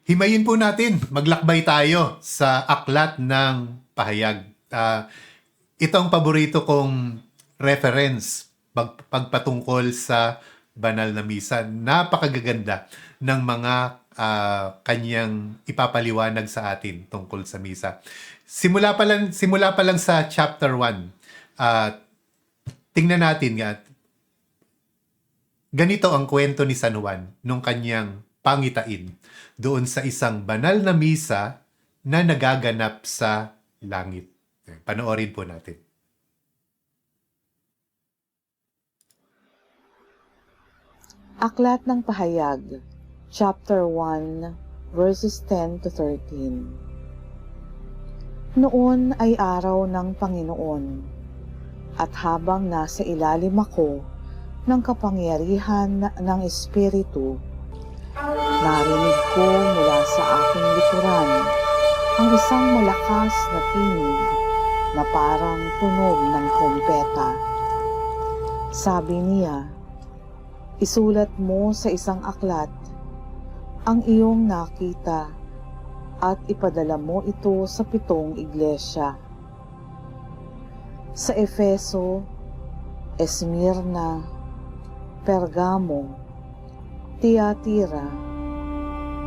Himayin po natin, maglakbay tayo sa aklat ng pahayag. Ito ang paborito kong reference pagpatungkol sa banal na misa. Napakagaganda ng mga kanyang ipapaliwanag sa atin tungkol sa misa. Simula pa lang sa chapter 1. Tingnan natin nga, ganito ang kwento ni San Juan nung kanyang pangitain doon sa isang banal na misa na nagaganap sa langit. Panoorin po natin. Aklat ng Pahayag, Chapter 1, verses 10 to 13. Noon ay araw ng Panginoon, at habang nasa ilalim ako ng kapangyarihan ng Espiritu, narinig ko mula sa aking likuran ang isang malakas na tinig na parang tunog ng trompeta. Sabi niya, isulat mo sa isang aklat ang iyong nakita at ipadala mo ito sa 7 iglesia. Sa Efeso, Esmirna, Pergamo, Tiatira,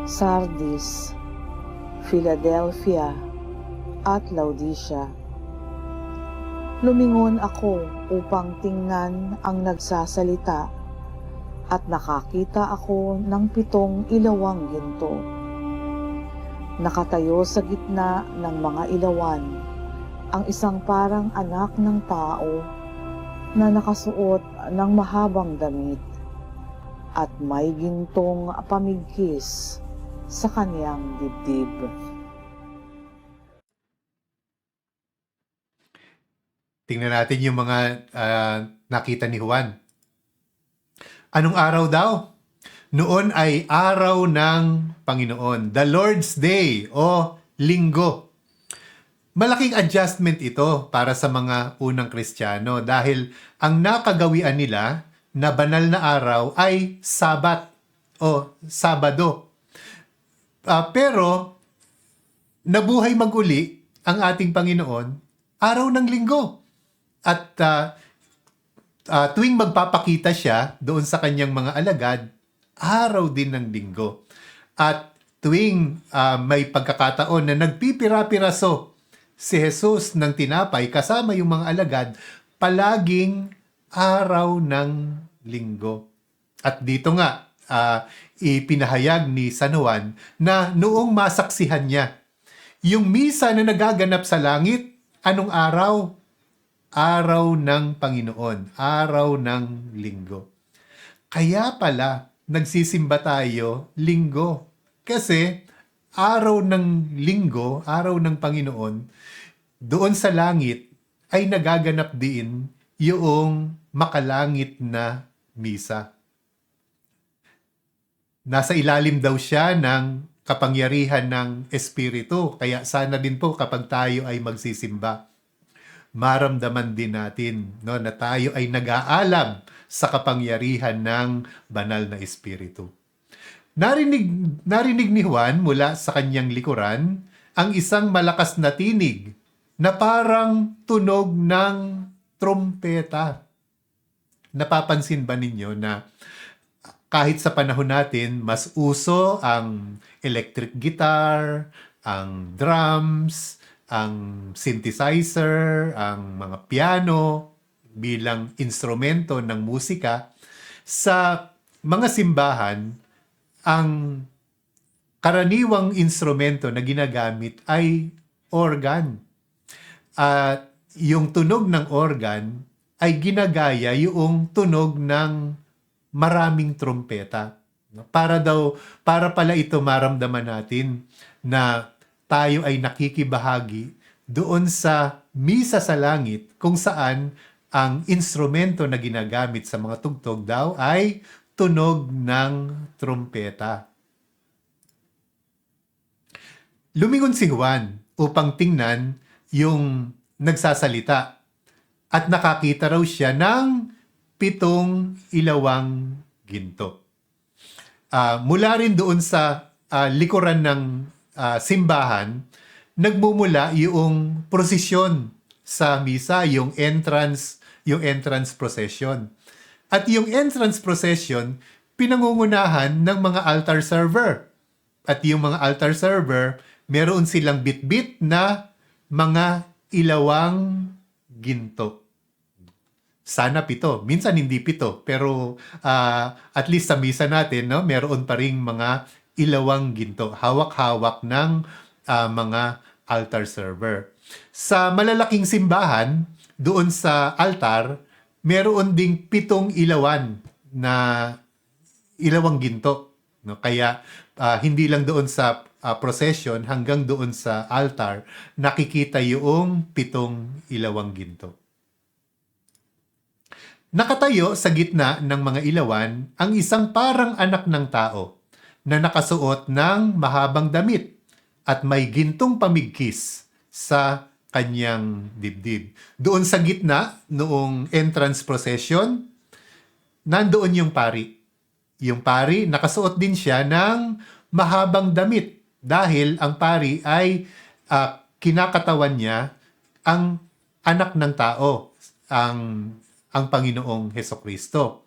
Sardis, Philadelphia, at Laodicea. Lumingon ako upang tingnan ang nagsasalita at nakakita ako ng 7 ilawang ginto. Nakatayo sa gitna ng mga ilawan ang isang parang anak ng tao na nakasuot ng mahabang damit at may gintong pamigkis sa kaniyang dibdib. Tingnan natin yung mga nakita ni Juan. Anong araw daw? Noon ay araw ng Panginoon, the Lord's Day o Linggo. Malaking adjustment ito para sa mga unang Kristiyano dahil ang nakagawian nila na banal na araw ay Sabat o Sabado. Pero nabuhay maguli ang ating Panginoon araw ng Linggo. At tuwing magpapakita siya doon sa kanyang mga alagad, araw din ng Linggo. At tuwing may pagkakataon na nagpipira-piraso si Jesus ng tinapay kasama yung mga alagad, palaging araw ng Linggo. At dito nga, ipinahayag ni San Juan na noong masaksihan niya, yung misa na nagaganap sa langit, anong araw? Araw ng Panginoon, araw ng Linggo. Kaya pala, nagsisimba tayo Linggo. Kasi araw ng Linggo, araw ng Panginoon, doon sa langit ay nagaganap din yung makalangit na misa. Nasa ilalim daw siya ng kapangyarihan ng Espiritu. Kaya sana din po kapag tayo ay magsisimba, maramdaman din natin na tayo ay nag-aalab sa kapangyarihan ng banal na Espiritu. Narinig ni Juan mula sa kanyang likuran ang isang malakas na tinig na parang tunog ng trompeta. Napapansin ba ninyo na kahit sa panahon natin, mas uso ang electric guitar, ang drums, ang synthesizer, ang mga piano bilang instrumento ng musika. Sa mga simbahan, ang karaniwang instrumento na ginagamit ay organ. At yung tunog ng organ ay ginagaya yung tunog ng maraming trompeta. Para pala ito maramdaman natin na tayo ay nakikibahagi doon sa misa sa langit kung saan ang instrumento na ginagamit sa mga tugtog daw ay tunog ng trompeta. Lumingon si Juan upang tingnan yung nagsasalita at nakakita raw siya ng 7 ilawang ginto. Mula rin doon sa likuran ng simbahan, nagmumula yung prosesyon sa misa, yung entrance procession. At yung entrance procession, pinangungunahan ng mga altar server. At yung mga altar server, meron silang bit-bit na mga ilawang ginto. Sana 7. Minsan hindi 7. Pero at least sa misa natin, no, meron pa ring mga ilawang ginto. Hawak-hawak ng mga altar server. Sa malalaking simbahan, doon sa altar, meron ding 7 ilawan na ilawang ginto. No? Kaya hindi lang doon sa procession, hanggang doon sa altar, nakikita yung 7 ilawang ginto. Nakatayo sa gitna ng mga ilawan ang isang parang anak ng tao na nakasuot ng mahabang damit at may gintong pamigkis sa kanyang dibdib. Doon sa gitna, noong entrance procession, nandoon yung pari. Yung pari, nakasuot din siya ng mahabang damit dahil ang pari ay kinakatawan niya ang anak ng tao, ang Panginoong Hesukristo.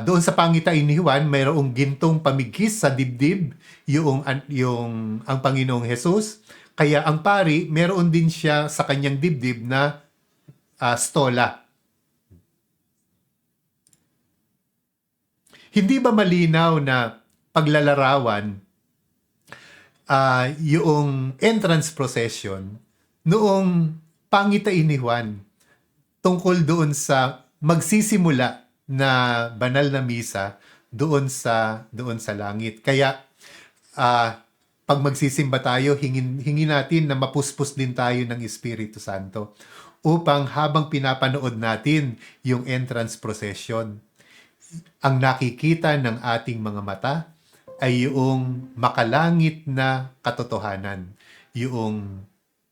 Doon sa pangitain ni Juan, mayroong gintong pamigkis sa dibdib ang Panginoong Jesus. Kaya ang pari, meron din siya sa kanyang dibdib na stola. Hindi ba malinaw na paglalarawan yung entrance procession noong pangitain ni Juan tungkol doon sa magsisimula na banal na misa doon sa langit. Kaya pag magsisimba tayo, hingin natin na mapuspos din tayo ng Espiritu Santo upang habang pinapanood natin yung entrance procession, ang nakikita ng ating mga mata ay yung makalangit na katotohanan, yung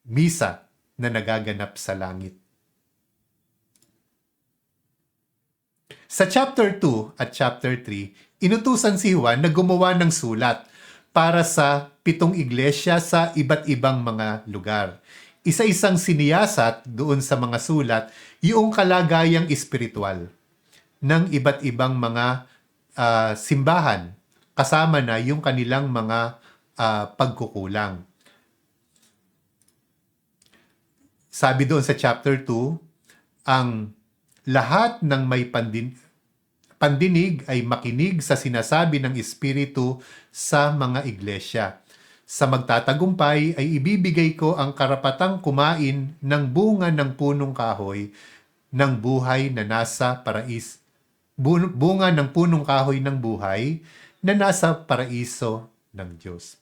misa na nagaganap sa langit. Sa chapter 2 at chapter 3, inutusan si Juan na gumawa ng sulat para sa 7 iglesia sa iba't ibang mga lugar. Isa-isang siniyasat doon sa mga sulat yung kalagayang espiritual ng iba't ibang mga simbahan, kasama na yung kanilang mga pagkukulang. Sabi doon sa chapter 2, ang lahat ng may pandinig ay makinig sa sinasabi ng Espiritu sa mga iglesia. Sa magtatagumpay ay ibibigay ko ang karapatang kumain ng bunga ng punong kahoy ng buhay na nasa bunga ng punong kahoy ng buhay na nasa paraiso ng Diyos.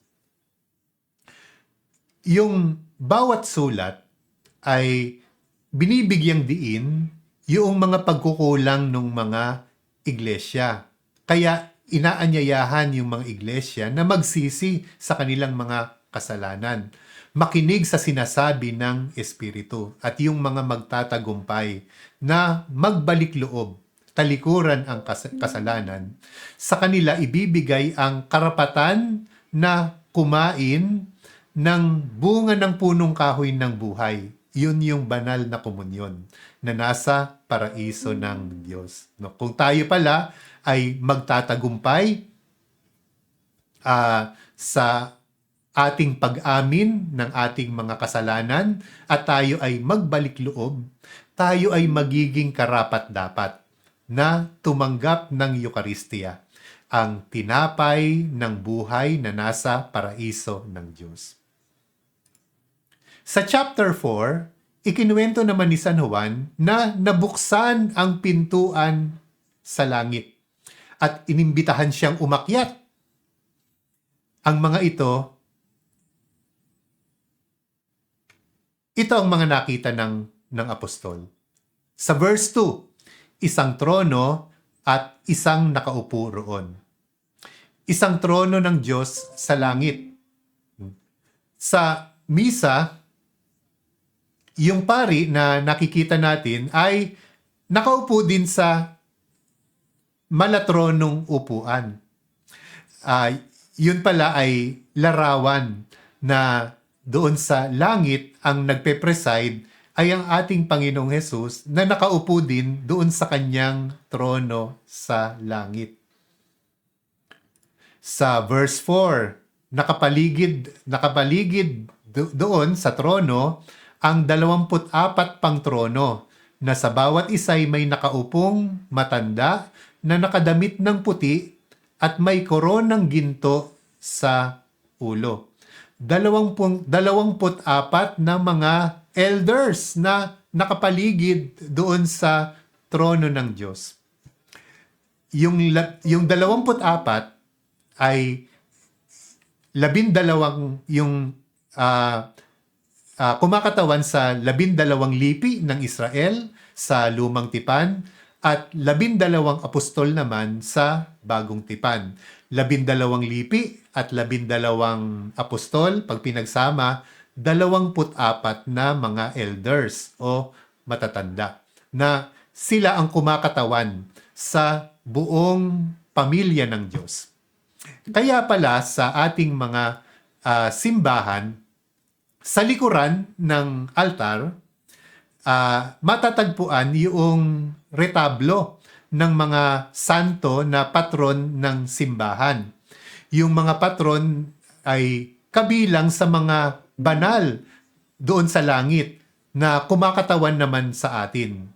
Yung bawat sulat ay binibigyang diin yung mga pagkukulang ng mga iglesia. Kaya inaanyayahan yung mga iglesia na magsisi sa kanilang mga kasalanan. Makinig sa sinasabi ng Espiritu at yung mga magtatagumpay na magbalik loob, talikuran ang kasalanan. Sa kanila ibibigay ang karapatan na kumain ng bunga ng punong kahoy ng buhay. Yun yung banal na komunyon na nasa paraiso ng Diyos. No? Kung tayo pala ay magtatagumpay sa ating pag-amin ng ating mga kasalanan at tayo ay magbalik loob, tayo ay magiging karapat-dapat na tumanggap ng Eucharistia, ang tinapay ng buhay na nasa paraiso ng Diyos. Sa chapter 4, ikinuwento naman ni San Juan na nabuksan ang pintuan sa langit at inimbitahan siyang umakyat. Ang mga ito ang mga nakita ng apostol. Sa verse 2, isang trono at isang nakaupo roon. Isang trono ng Diyos sa langit. Sa misa, yung pari na nakikita natin ay nakaupo din sa malatronong upuan. yun pala ay larawan na doon sa langit ang nagpe-preside ay ang ating Panginoong Hesus na nakaupo din doon sa kanyang trono sa langit. Sa verse 4, nakapaligid doon sa trono ang 24 pang trono na sa bawat isa'y may nakaupong matanda na nakadamit ng puti at may koronang ginto sa ulo. 24 na mga elders na nakapaligid doon sa trono ng Diyos. Yung 24 ay 12 yung kumakatawan sa 12 lipi ng Israel sa Lumang Tipan at 12 apostol naman sa Bagong Tipan. 12 lipi at 12 apostol, pag pinagsama, 24 na mga elders o matatanda na sila ang kumakatawan sa buong pamilya ng Diyos. Kaya pala sa ating mga simbahan, sa likuran ng altar, matatagpuan yung retablo ng mga santo na patron ng simbahan. Yung mga patron ay kabilang sa mga banal doon sa langit na kumakatawan naman sa atin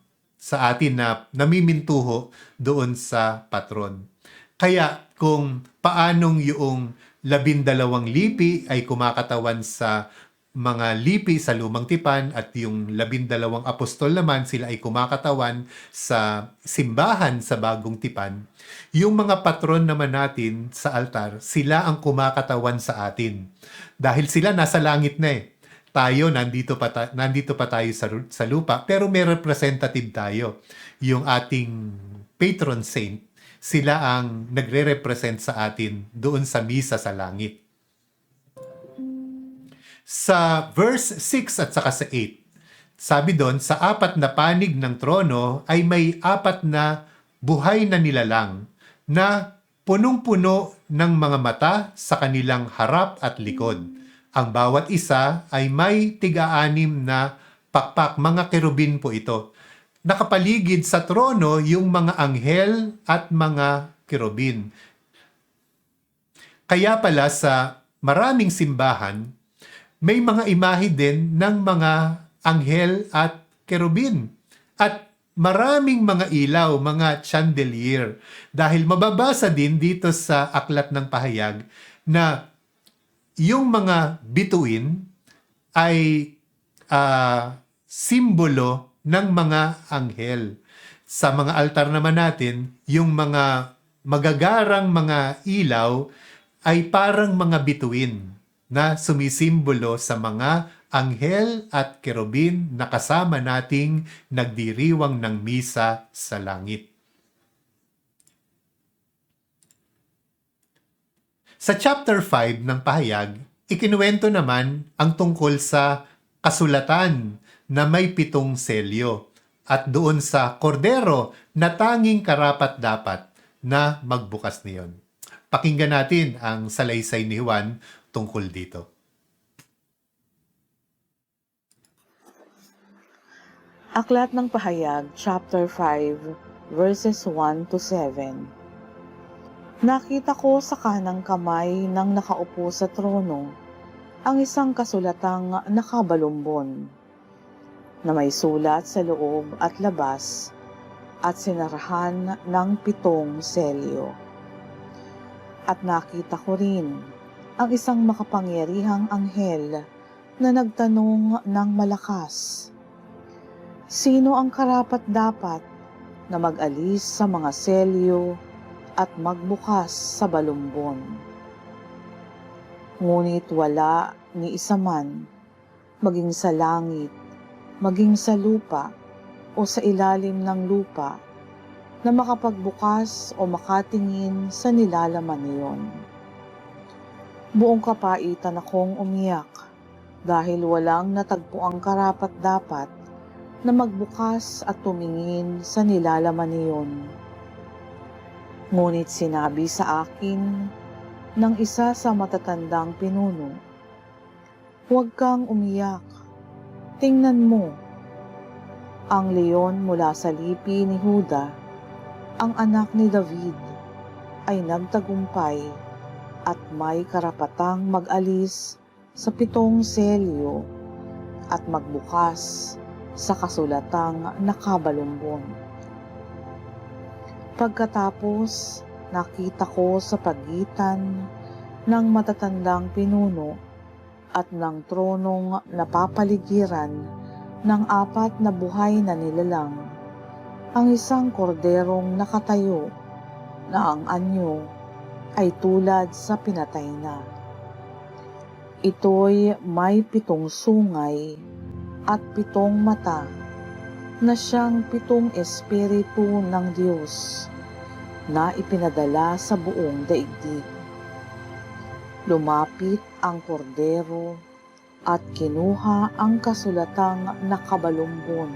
na namimintuho doon sa patron. Kaya kung paanong yung 12 lipi ay kumakatawan sa mga lipi sa Lumang Tipan at yung 12 apostol naman sila ay kumakatawan sa simbahan sa Bagong Tipan, yung mga patron naman natin sa altar, sila ang kumakatawan sa atin. Dahil sila nasa langit na eh. Tayo, nandito pa tayo sa lupa, pero may representative tayo. Yung ating patron saint, sila ang nagre-represent sa atin doon sa misa sa langit. Sa verse 6 at saka sa 8, sabi doon, sa 4 na panig ng trono ay may 4 na buhay na nilalang na punong-puno ng mga mata sa kanilang harap at likod. Ang bawat isa ay may 6 na pakpak, mga kerubin po ito. Nakapaligid sa trono yung mga anghel at mga kerubin. Kaya pala sa maraming simbahan, may mga imahe din ng mga anghel at kerubin. At maraming mga ilaw, mga chandelier. Dahil mababasa din dito sa Aklat ng Pahayag na yung mga bituin ay simbolo ng mga anghel. Sa mga altar naman natin, yung mga magagarang mga ilaw ay parang mga bituin na sumisimbolo sa mga anghel at kerubin na kasama nating nagdiriwang ng misa sa langit. Sa chapter 5 ng Pahayag, ikinuwento naman ang tungkol sa kasulatan na may 7 selyo at doon sa kordero na tanging karapat-dapat na magbukas niyon. Pakinggan natin ang salaysay ni Juan tungkol dito. Aklat ng Pahayag, chapter 5, verses 1 to 7. Nakita ko sa kanang kamay ng nakaupo sa trono ang isang kasulatang nakabalumbon na may sulat sa loob at labas at sinarahan ng 7 selyo. At nakita ko rin ang isang makapangyarihang anghel na nagtanong ng malakas, sino ang karapat-dapat na mag-alis sa mga selyo at magbukas sa balumbon? Ngunit wala ni isa man, maging sa langit, maging sa lupa o sa ilalim ng lupa, na makapagbukas o makatingin sa nilalaman niyon. Buong kapaitan akong umiyak dahil walang natagpuang karapat-dapat na magbukas at tumingin sa nilalaman niyon. Ngunit sinabi sa akin ng isa sa matatandang pinuno. Huwag kang umiyak. Tingnan mo. Ang leon mula sa lipi ni Huda, ang anak ni David, ay nagtagumpay at may karapatang mag-alis sa 7 selyo at magbukas sa kasulatang nakabalumbon. Pagkatapos, nakita ko sa pagitan ng matatandang pinuno at ng tronong napapaligiran ng 4 na buhay na nilalang ang isang korderong nakatayo na ang anyo ay tulad sa pinatay na. Ito'y may 7 sungay at 7 mata na siyang 7 espiritu ng Diyos na ipinadala sa buong daigdig. Lumapit ang kordero at kinuha ang kasulatang nakabalumbon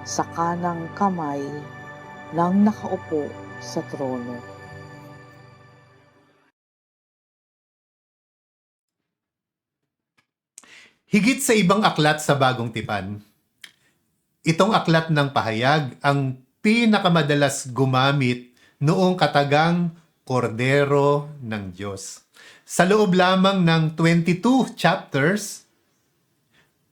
sa kanang kamay ng nakaupo sa trono. Higit sa ibang aklat sa Bagong Tipan, itong aklat ng pahayag ang pinakamadalas gumamit noong katagang kordero ng Diyos. Sa loob lamang ng 22 chapters,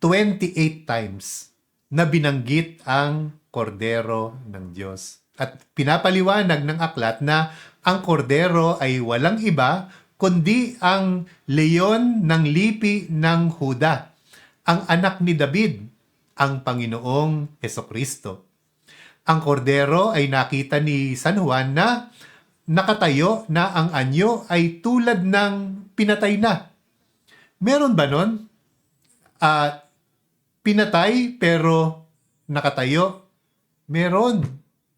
28 times na binanggit ang kordero ng Diyos. At pinapaliwanag ng aklat na ang kordero ay walang iba kundi ang leon ng lipi ng Huda, ang anak ni David, ang Panginoong Hesukristo. Ang kordero ay nakita ni San Juan na nakatayo na ang anyo ay tulad ng pinatay na. Meron ba nun? Pinatay pero nakatayo? Meron.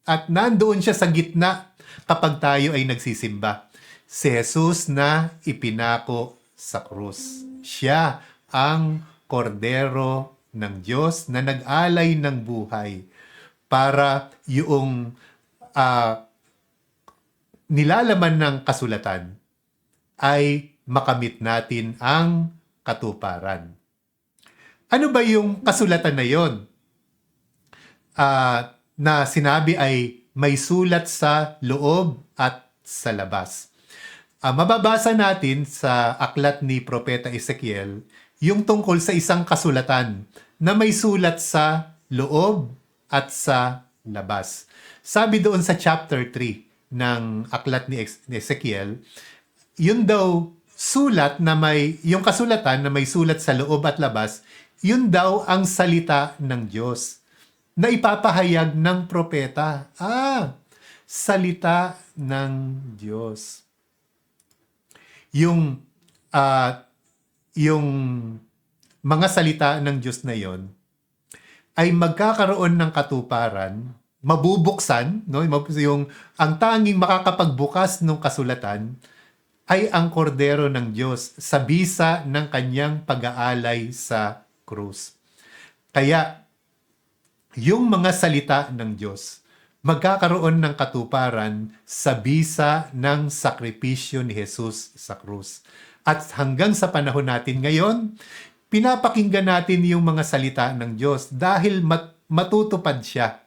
At nandoon siya sa gitna kapag tayo ay nagsisimba. Si Jesus na ipinako sa krus. Siya ang kordero ng Diyos na nag-alay ng buhay para yung nilalaman ng kasulatan ay makamit natin ang katuparan. Ano ba yung kasulatan na yon? Na sinabi ay may sulat sa loob at sa labas. Mababasa natin sa aklat ni Propeta Ezekiel yung tungkol sa isang kasulatan na may sulat sa loob at sa labas. Sabi doon sa chapter 3 ng aklat ni Ezekiel, yun daw sulat na yung kasulatan na may sulat sa loob at labas, yun daw ang salita ng Diyos na ipapahayag ng propeta. Salita ng Diyos. Yung mga salita ng Diyos na yon ay magkakaroon ng katuparan, mabubuksan, no? Ang tanging makakapagbukas ng kasulatan ay ang kordero ng Diyos sa bisa ng kanyang pag-aalay sa krus. Kaya, yung mga salita ng Diyos, magkakaroon ng katuparan sa bisa ng sakripisyo ni Jesus sa krus. At hanggang sa panahon natin ngayon, pinapakinggan natin yung mga salita ng Diyos dahil matutupad siya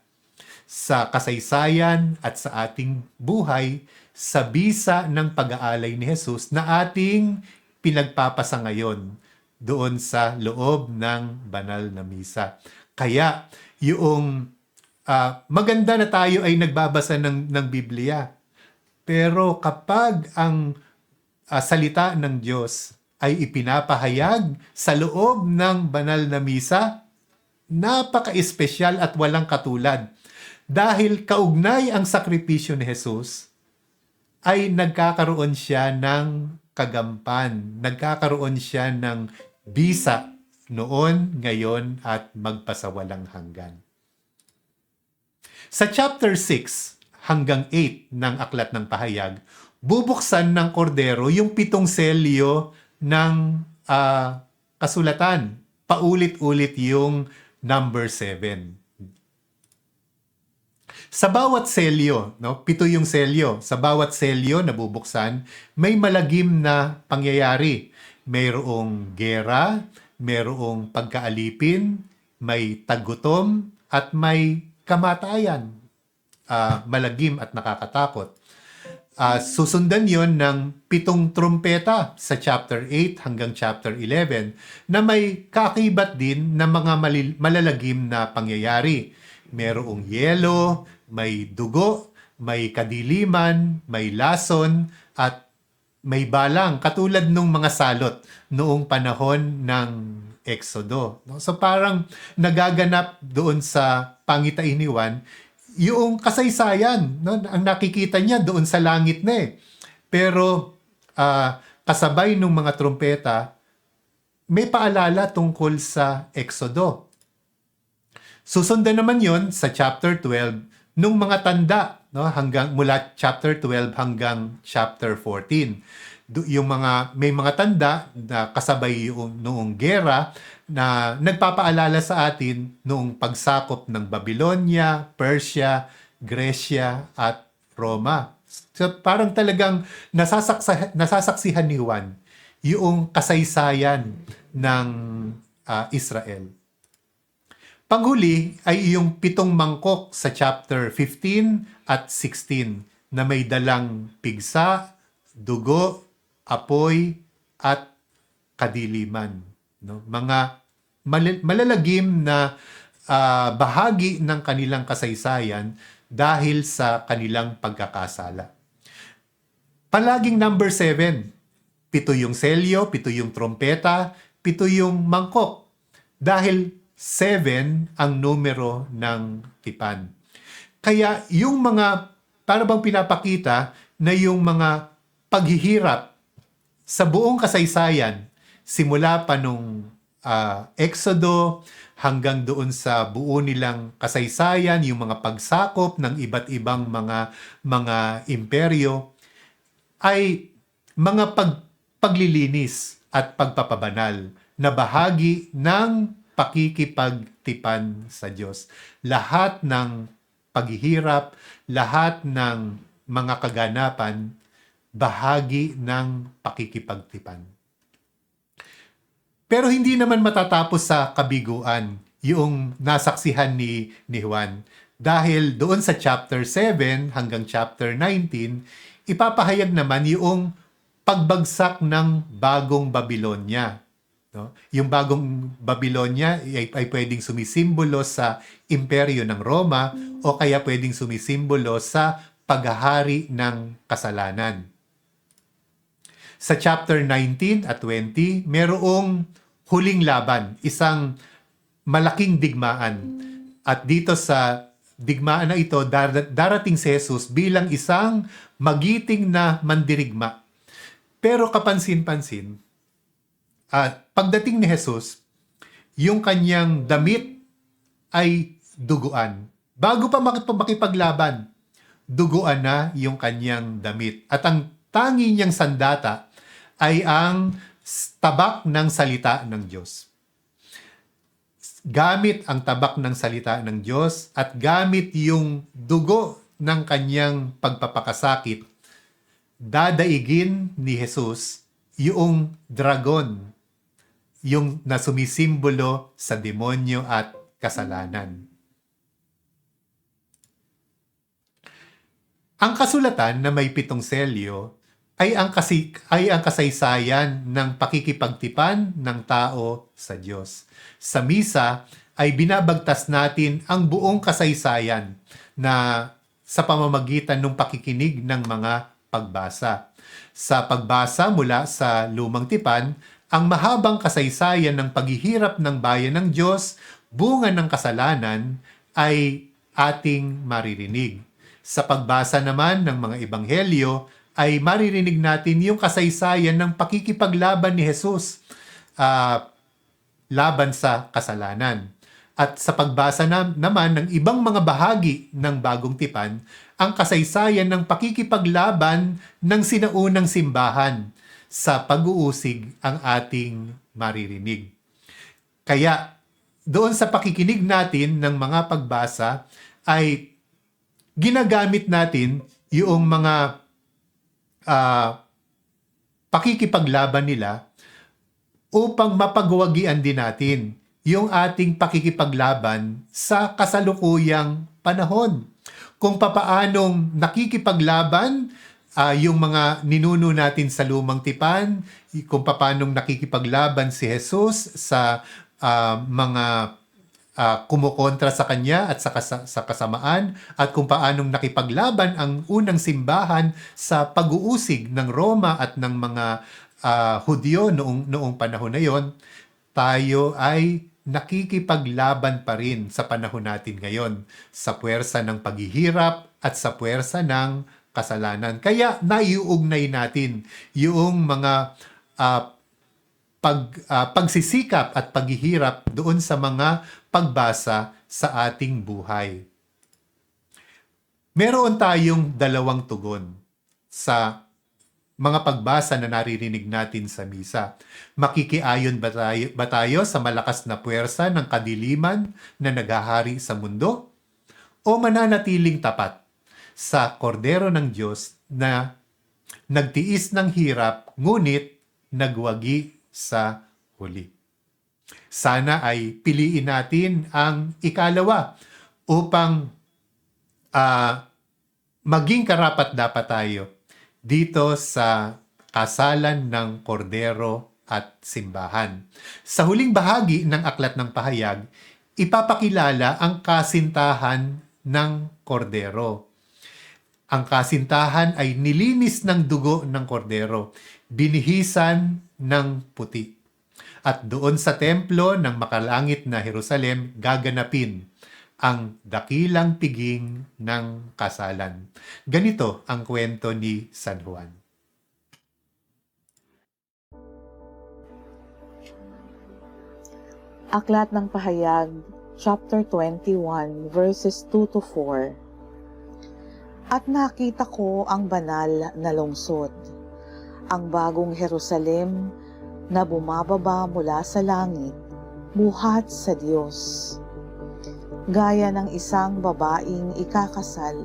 sa kasaysayan at sa ating buhay sa bisa ng pag-aalay ni Jesus na ating pinagpapasa ngayon doon sa loob ng banal na misa. Kaya yung maganda na tayo ay nagbabasa ng Biblia. Pero kapag ang salita ng Diyos ay ipinapahayag sa loob ng banal na misa, napaka-espesyal at walang katulad. Dahil kaugnay ang sakripisyo ni Jesus, ay nagkakaroon siya ng kagampan, nagkakaroon siya ng bisa noon, ngayon, at magpasawalang hanggan. Sa chapter 6 hanggang 8 ng Aklat ng Pahayag, bubuksan ng kordero yung 7 selyo ng kasulatan. Paulit-ulit yung number 7. Sa bawat selyo, no, 7 yung selyo. Sa bawat selyo na bubuksan, may malagim na pangyayari. Mayroong gera, mayroong pagkaalipin, may tagutom, at may kamatayan. Malagim at nakakatakot. Susundan yon ng 7 trumpeta sa chapter 8 hanggang chapter 11 na may kaakibat din ng mga malalagim na pangyayari. Merong yelo, may dugo, may kadiliman, may lason, at may balang katulad nung mga salot noong panahon ng Exodo. No? So parang nagaganap doon sa Pangitain-Iwan yung kasaysayan, no? Ang nakikita niya doon sa langit na eh. Pero kasabay ng mga trumpeta, may paalala tungkol sa Exodo. Susundan naman yon sa chapter 12 nung mga tanda, no? Hanggang mula chapter 12 hanggang chapter 14. May mga tanda na kasabay yung noong gera na nagpapaalala sa atin noong pagsakop ng Babylonia, Persia, Gresya at Roma. So parang talagang nasasaksihan ni Juan yung kasaysayan ng Israel. Panghuli ay yung 7 mangkok sa chapter 15 at 16 na may dalang pigsa, dugo, apoy, at kadiliman. No? Mga malalagim na bahagi ng kanilang kasaysayan dahil sa kanilang pagkakasala. Palaging number 7. 7 yung selyo, 7 yung trompeta, 7 yung mangkok. Dahil 7 ang numero ng tipan. Kaya yung mga, para bang pinapakita na yung mga paghihirap sa buong kasaysayan, simula pa nung Exodo hanggang doon sa buo nilang kasaysayan, yung mga pagsakop ng iba't ibang mga imperyo, ay mga paglilinis at pagpapabanal na bahagi ng pakikipagtipan sa Diyos. Lahat ng paghihirap, lahat ng mga kaganapan, bahagi ng pakikipagtipan. Pero hindi naman matatapos sa kabiguan yung nasaksihan ni Juan. Dahil doon sa chapter 7 hanggang chapter 19, ipapahayag naman yung pagbagsak ng bagong Babylonia. No? Yung bagong Babylonia ay pwedeng sumisimbolo sa imperyo ng Roma o kaya pwedeng sumisimbolo sa paghahari ng kasalanan. Sa chapter 19 at 20, merong huling laban, isang malaking digmaan. At dito sa digmaan na ito, darating si Jesus bilang isang magiting na mandirigma. Pero kapansin-pansin, at pagdating ni Jesus, yung kanyang damit ay duguan. Bago pa makipaglaban, duguan na yung kanyang damit. At ang tangi niyang sandata ay ang tabak ng salita ng Diyos. Gamit ang tabak ng salita ng Diyos at gamit yung dugo ng kanyang pagpapakasakit, dadaigin ni Jesus yung dragon, yung nasumisimbolo sa demonyo at kasalanan. Ang kasulatan na may 7 selyo ay ang kasaysayan ng pakikipagtipan ng tao sa Diyos. Sa misa ay binabagtas natin ang buong kasaysayan na sa pamamagitan ng pakikinig ng mga pagbasa. Sa pagbasa mula sa Lumang Tipan, ang mahabang kasaysayan ng paghihirap ng bayan ng Diyos, bunga ng kasalanan, ay ating maririnig. Sa pagbasa naman ng mga ebanghelyo, ay maririnig natin yung kasaysayan ng pakikipaglaban ni Jesus laban sa kasalanan. At sa pagbasa naman ng ibang mga bahagi ng Bagong Tipan, ang kasaysayan ng pakikipaglaban ng sinaunang simbahan sa pag-uusig ang ating maririnig. Kaya doon sa pakikinig natin ng mga pagbasa ay ginagamit natin yung mga pakikipaglaban nila upang mapagwagian din natin yung ating pakikipaglaban sa kasalukuyang panahon. Kung papaanong nakikipaglaban yung mga ninuno natin sa lumang tipan, kung papaanong nakikipaglaban si Jesus sa mga kumukontra sa kanya at sa kasamaan, at kung paanong nakipaglaban ang unang simbahan sa pag-uusig ng Roma at ng mga Hudyo noong panahon na yon, tayo ay nakikipaglaban pa rin sa panahon natin ngayon sa puwersa ng paghihirap at sa puwersa ng kasalanan. Kaya naiuugnay natin yung mga pagsisikap at paghihirap doon sa mga pagbasa sa ating buhay. Meron tayong dalawang tugon sa mga pagbasa na naririnig natin sa misa. Makikiayon ba tayo sa malakas na puwersa ng kadiliman na naghahari sa mundo? O mananatiling tapat sa kordero ng Diyos na nagtiis ng hirap ngunit nagwagi sa huli? Sana ay piliin natin ang ikalawa upang maging karapat-dapat tayo dito sa kasalan ng kordero at simbahan. Sa huling bahagi ng Aklat ng Pahayag, ipapakilala ang kasintahan ng kordero. Ang kasintahan ay nilinis ng dugo ng kordero, binihisan ng puti. At doon sa templo ng makalangit na Jerusalem, gaganapin ang dakilang piging ng kasalan. Ganito ang kwento ni San Juan. Aklat ng Pahayag, chapter 21, verses 2 to 4. At nakita ko ang banal na lungsod, ang bagong Jerusalem na bumababa mula sa langit, buhat sa Diyos. Gaya ng isang babaeng ikakasal,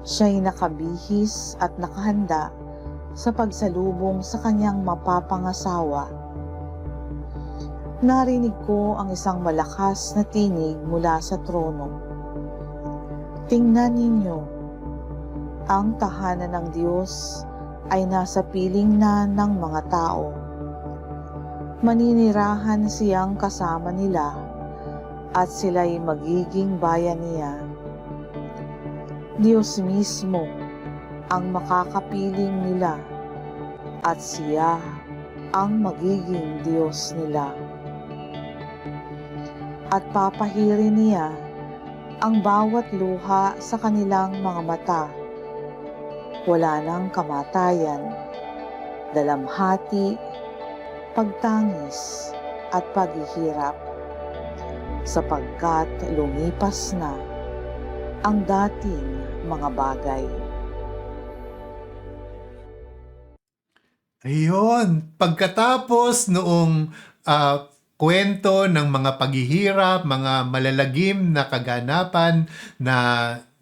siya'y nakabihis at nakahanda sa pagsalubong sa kanyang mapapangasawa. Narinig ko ang isang malakas na tinig mula sa trono. Tingnan ninyo, ang tahanan ng Diyos ay nasa piling na ng mga tao. Maninirahan siyang kasama nila at sila'y magiging bayan niya. Diyos mismo ang makakapiling nila at siya ang magiging Diyos nila. At papahirin niya ang bawat luha sa kanilang mga mata. Wala nang kamatayan, dalamhati, pagtangis at paghihirap, sapagkat lumipas na ang dating mga bagay. Ayun, pagkatapos noong kwento ng mga paghihirap, mga malalagim na kaganapan na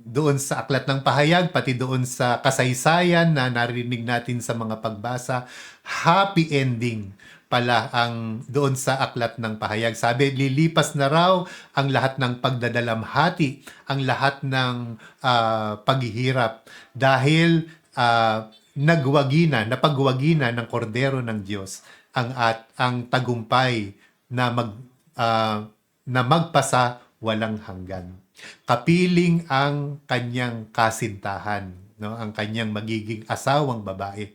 doon sa Aklat ng Pahayag, pati doon sa kasaysayan na narinig natin sa mga pagbasa, happy ending pala ang doon sa Aklat ng Pahayag. Sabi, lilipas na raw ang lahat ng pagdadalamhati, ang lahat ng paghihirap dahil napagwagi na ng kordero ng Diyos ang tagumpay na magpasa walang hanggan. Kapiling ang kanyang kasintahan, no? Ang kanyang magiging asawang babae.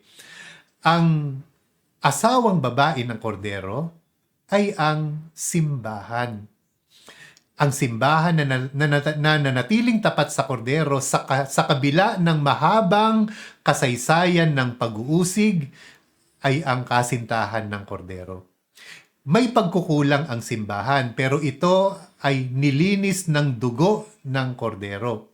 Ang asawang babae ng kordero ay ang simbahan. Ang simbahan na nanatiling tapat sa kordero sa kabila ng mahabang kasaysayan ng pag-uusig ay ang kasintahan ng kordero. May pagkukulang ang simbahan, pero ito ay nilinis ng dugo ng kordero.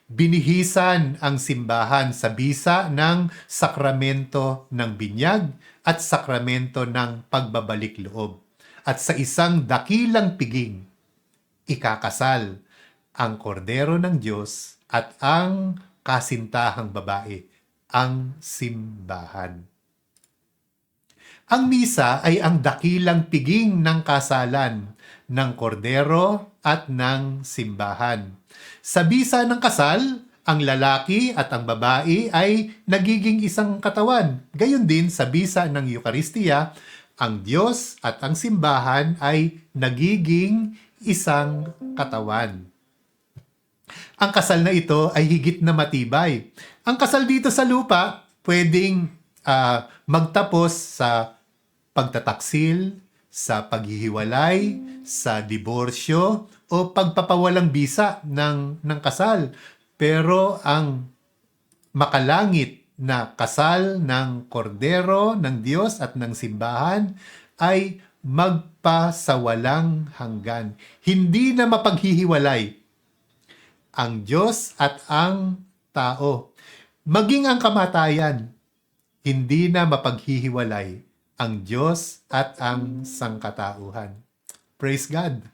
Binihisan ang simbahan sa bisa ng sakramento ng binyag at sakramento ng pagbabalik loob. At sa isang dakilang piging, ikakasal ang kordero ng Diyos at ang kasintahang babae, ang simbahan. Ang misa ay ang dakilang piging ng kasalan ng kordero at ng simbahan. Sa bisa ng kasal, ang lalaki at ang babae ay nagiging isang katawan. Gayon din sa bisa ng Eukaristiya, ang Diyos at ang simbahan ay nagiging isang katawan. Ang kasal na ito ay higit na matibay. Ang kasal dito sa lupa pwedeng magtapos sa pagtataksil, sa paghihiwalay, sa diborsyo, o pagpapawalang bisa ng kasal. Pero ang makalangit na kasal ng kordero, ng Diyos at ng simbahan ay magpasawalang hanggan. Hindi na mapaghihiwalay ang Diyos at ang tao. Maging ang kamatayan, hindi na mapaghihiwalay ang Diyos at ang sangkatauhan. Praise God!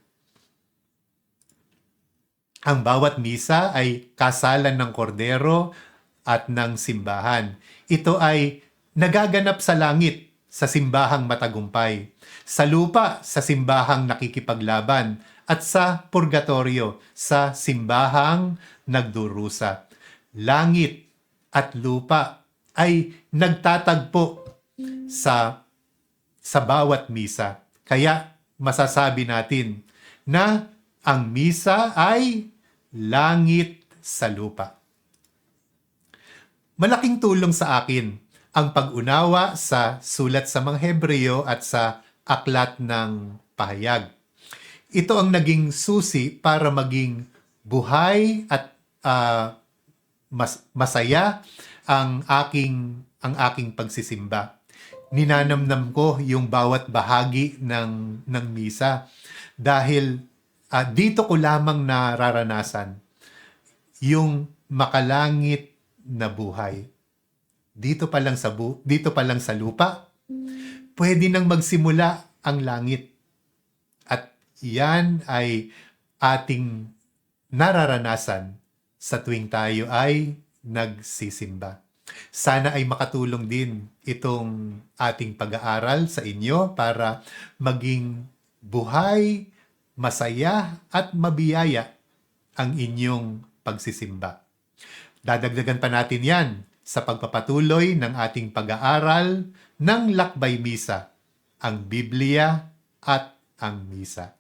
Ang bawat misa ay kasalan ng kordero at ng simbahan. Ito ay nagaganap sa langit, sa simbahang matagumpay, sa lupa, sa simbahang nakikipaglaban, at sa purgatorio, sa simbahang nagdurusa. Langit at lupa ay nagtatagpo sa bawat misa. Kaya masasabi natin na ang misa ay langit sa lupa. Malaking tulong sa akin ang pag-unawa sa sulat sa mga Hebreo at sa aklat ng pahayag. Ito ang naging susi para maging buhay at masaya ang aking pagsisimba. Ninanamnam ko yung bawat bahagi ng misa dahil dito ko lamang nararanasan yung makalangit na buhay. Dito pa lang sa lupa, pwede nang magsimula ang langit. At yan ay ating nararanasan sa tuwing tayo ay nagsisimba. Sana ay makatulong din itong ating pag-aaral sa inyo para maging buhay, masaya at mabiyaya ang inyong pagsisimba. Dadagdagan pa natin yan sa pagpapatuloy ng ating pag-aaral ng Lakbay Misa, ang Biblia at ang Misa.